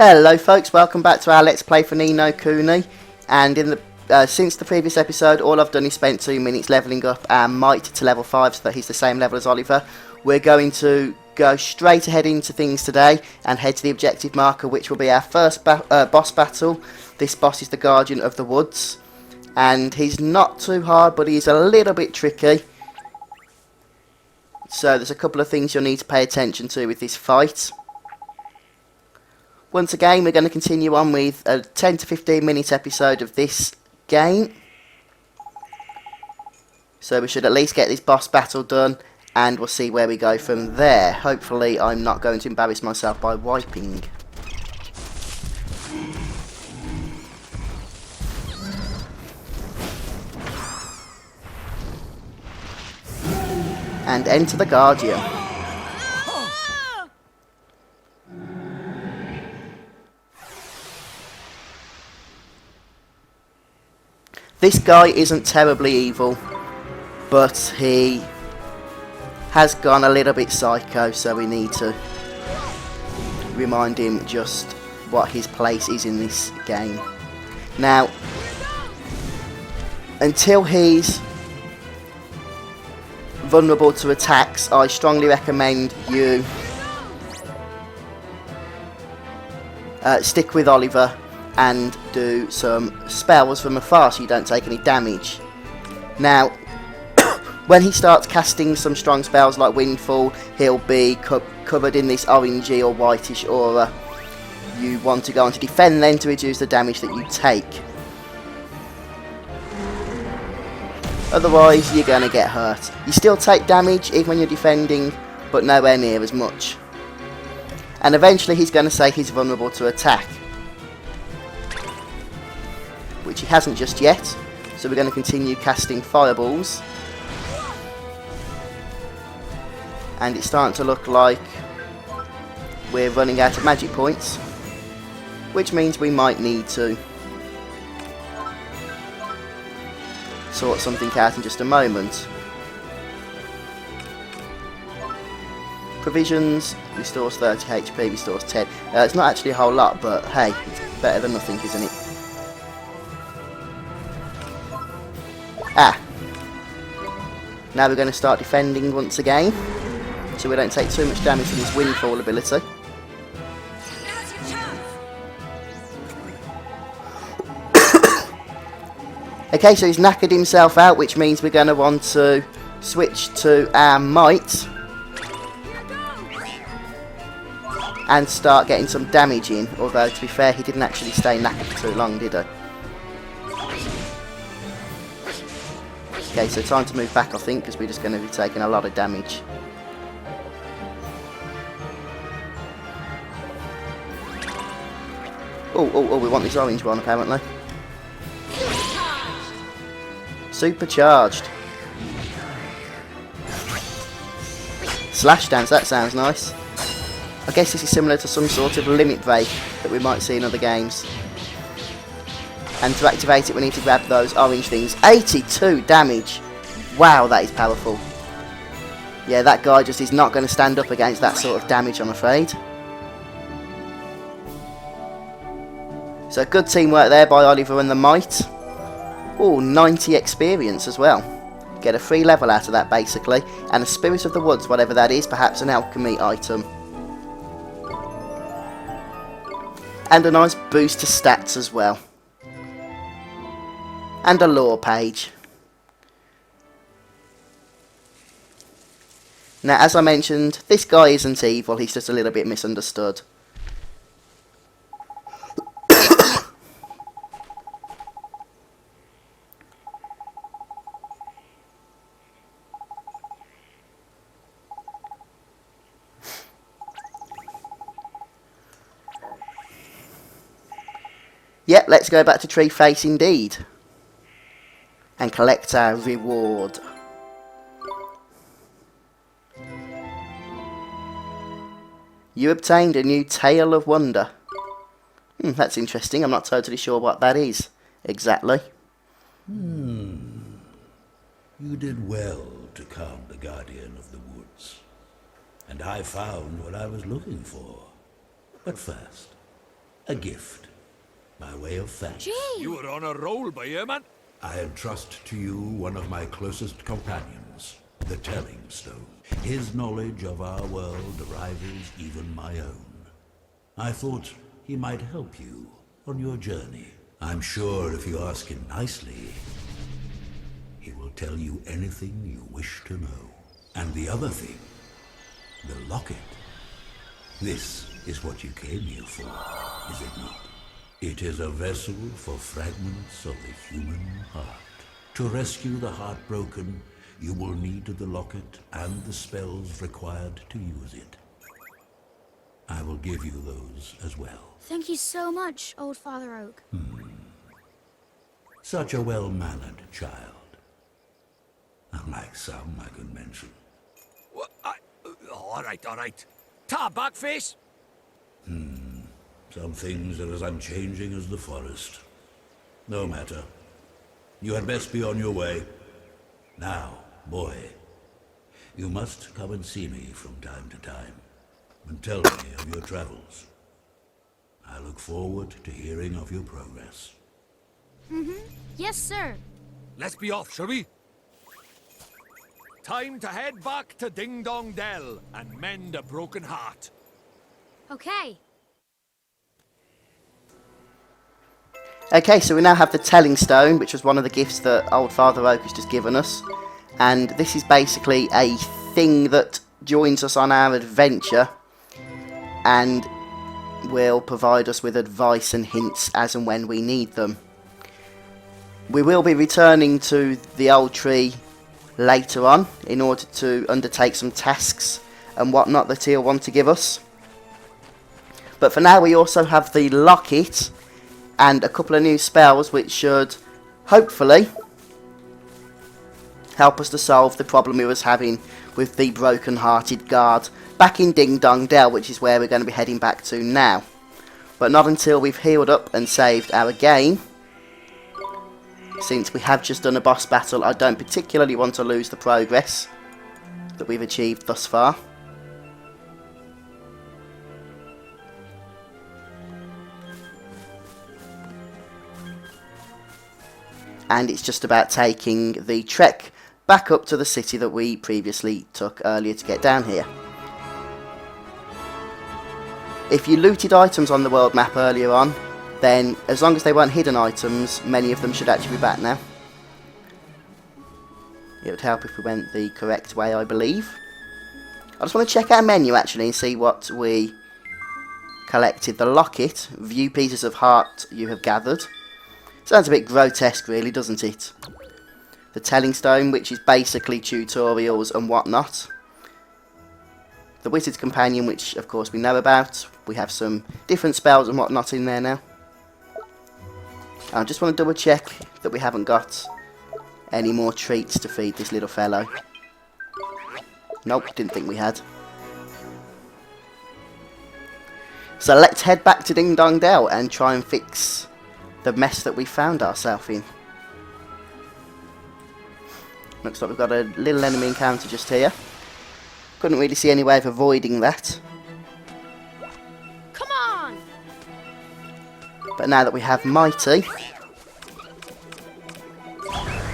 Hello folks, welcome back to our Let's Play for Ni no Kuni. And in the since the previous episode, all I've done is spent 2 minutes levelling up our Might to level 5 so that he's the same level as Oliver. We're going to go straight ahead into things today and head to the objective marker, which will be our first boss battle. This boss is the Guardian of the Woods, and he's not too hard, but he's a little bit tricky. So there's a couple of things you'll need to pay attention to with this fight. Once again, we're going to continue on with a 10 to 15 minute episode of this game. So we should at least get this boss battle done, and we'll see where we go from there. Hopefully I'm not going to embarrass myself by wiping. And enter the Guardian. This guy isn't terribly evil, but he has gone a little bit psycho, so we need to remind him just what his place is in this game. Now, until he's vulnerable to attacks, I strongly recommend you stick with Oliver and do some spells from afar so you don't take any damage. Now, when he starts casting some strong spells like Windfall, he'll be covered in this orangey or whitish aura. You want to go on to defend then to reduce the damage that you take. Otherwise, you're going to get hurt. You still take damage even when you're defending, but nowhere near as much. And eventually he's going to say he's vulnerable to attack, which he hasn't just yet, so we're going to continue casting fireballs. And it's starting to look like we're running out of magic points, which means we might need to sort something out in just a moment. Provisions restores 30 HP, restores 10. It's not actually a whole lot, but hey, it's better than nothing, isn't it? Now we're going to start defending once again, so we don't take too much damage from his Windfall ability. Okay, so he's knackered himself out, which means we're going to want to switch to our Might and start getting some damage in, although to be fair, he didn't actually stay knackered for too long, did he? Okay, so time to move back, I think, because we're just going to be taking a lot of damage. Oh, we want this orange one, apparently. Supercharged. Slash dance, that sounds nice. I guess this is similar to some sort of limit break that we might see in other games. And to activate it, we need to grab those orange things. 82 damage. Wow, that is powerful. Yeah, that guy just is not going to stand up against that sort of damage, I'm afraid. So good teamwork there by Oliver and the Might. Oh, 90 experience as well. Get a free level out of that, basically. And a Spirit of the Woods, whatever that is, perhaps an alchemy item. And a nice boost to stats as well. And a lore page. Now, as I mentioned, this guy isn't evil, he's just a little bit misunderstood. Yep, let's go back to Treeface indeed. And collect our reward. You obtained a new Tale of Wonder. That's interesting. I'm not totally sure what that is exactly. You did well to calm the Guardian of the Woods. And I found what I was looking for. But first, A gift, by way of thanks. Gee! You were on a roll by here, man. I entrust to you one of my closest companions, the Telling Stone. His knowledge of our world rivals even my own. I thought he might help you on your journey. I'm sure if you ask him nicely, he will tell you anything you wish to know. And the other thing, the locket. This is what you came here for, is it not? It is a vessel for fragments of the human heart. To rescue the heartbroken, you will need the locket and the spells required to use it. I will give you those as well. Thank you so much, Old Father Oak. Such a well-mannered child. Unlike some I could mention. What? All right. Ta, backface. Some things are as unchanging as the forest. No matter. You had best be on your way. Now, boy, you must come and see me from time to time, and tell me of your travels. I look forward to hearing of your progress. Yes, sir. Let's be off, shall we? Time to head back to Ding Dong Dell and mend a broken heart. Okay. Okay, so we now have the Telling Stone, which was one of the gifts that Old Father Oak has just given us. And this is basically a thing that joins us on our adventure and will provide us with advice and hints as and when we need them. We will be returning to the old tree later on in order to undertake some tasks and whatnot that he'll want to give us. But for now we also have the locket and a couple of new spells which should hopefully help us to solve the problem we was having with the broken-hearted guard back in Ding Dong Dell, which is where we're going to be heading back to now. But not until we've healed up and saved our game. Since we have just done a boss battle, I don't particularly want to lose the progress that we've achieved thus far. And it's just about taking the trek back up to the city that we previously took earlier to get down here. If you looted items on the world map earlier on, then as long as they weren't hidden items, many of them should actually be back now. It would help if we went the correct way, I believe. I just want to check our menu actually and see what we collected. The locket, view pieces of heart you have gathered. Sounds a bit grotesque really, doesn't it? The Telling Stone, which is basically tutorials and whatnot. The Wizard's Companion, which of course we know about. We have some different spells and whatnot in there now. I just want to double check that we haven't got any more treats to feed this little fellow. Nope, didn't think we had. So let's head back to Ding Dong Dell and try and fix the mess that we found ourselves in. Looks like we've got a little enemy encounter just here. Couldn't really see any way of avoiding that. Come on! But now that we have Mighty...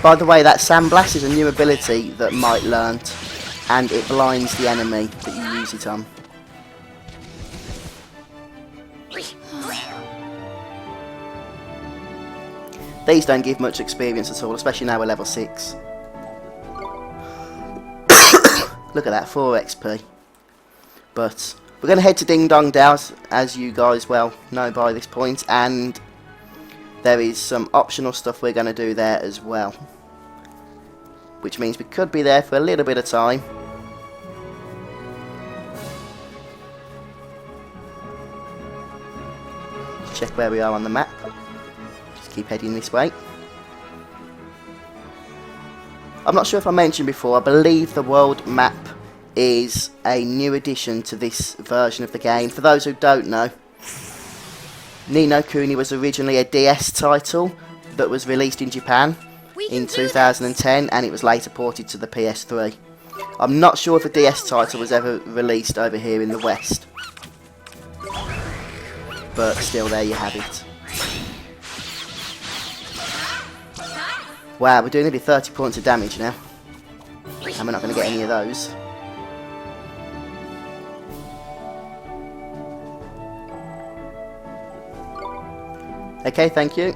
By the way, that Sandblast is a new ability that Might learnt, and it blinds the enemy that you use it on. These don't give much experience at all, especially now we're level 6. Look at that, 4 XP. But we're going to head to Ding Dong Dell, as you guys well know by this point, and there is some optional stuff we're going to do there as well. Which means we could be there for a little bit of time. Let's check where we are on the map. Just keep heading this way. I'm not sure if I mentioned before, I believe the world map is a new addition to this version of the game. For those who don't know, Ni no Kuni was originally a DS title that was released in Japan in 2010 and it was later ported to the PS3. I'm not sure if a DS title was ever released over here in the West. but still, there you have it. Wow, we're doing nearly 30 points of damage now. And we're not going to get any of those. Okay, thank you.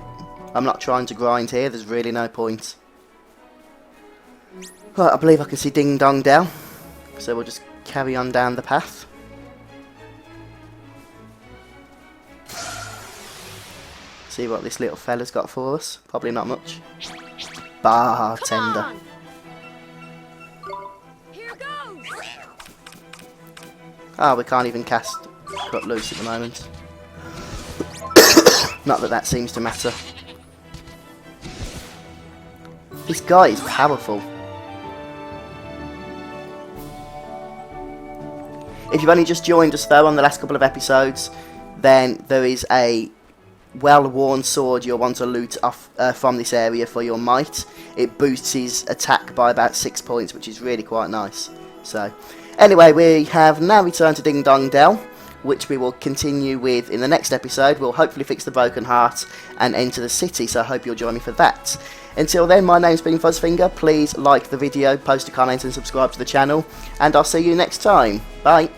I'm not trying to grind here, there's really no point. Right, I believe I can see Ding Dong Dell. So we'll just carry on down the path. See what this little fella's got for us. Probably not much. Bartender. Here goes. Oh, we can't even cast Cut Loose at the moment. Not that that seems to matter. This guy is powerful. If you've only just joined us though on the last couple of episodes, then there is a well-worn sword you'll want to loot off from this area for your might. It boosts his attack by about 6 points, which is really quite nice. So, anyway, we have now returned to Ding Dong Dell, which we will continue with in the next episode. We'll hopefully fix the broken heart and enter the city, so I hope you'll join me for that. Until then, my name's been Fuzzfinger. Please like the video, post a comment and subscribe to the channel, and I'll see you next time. Bye.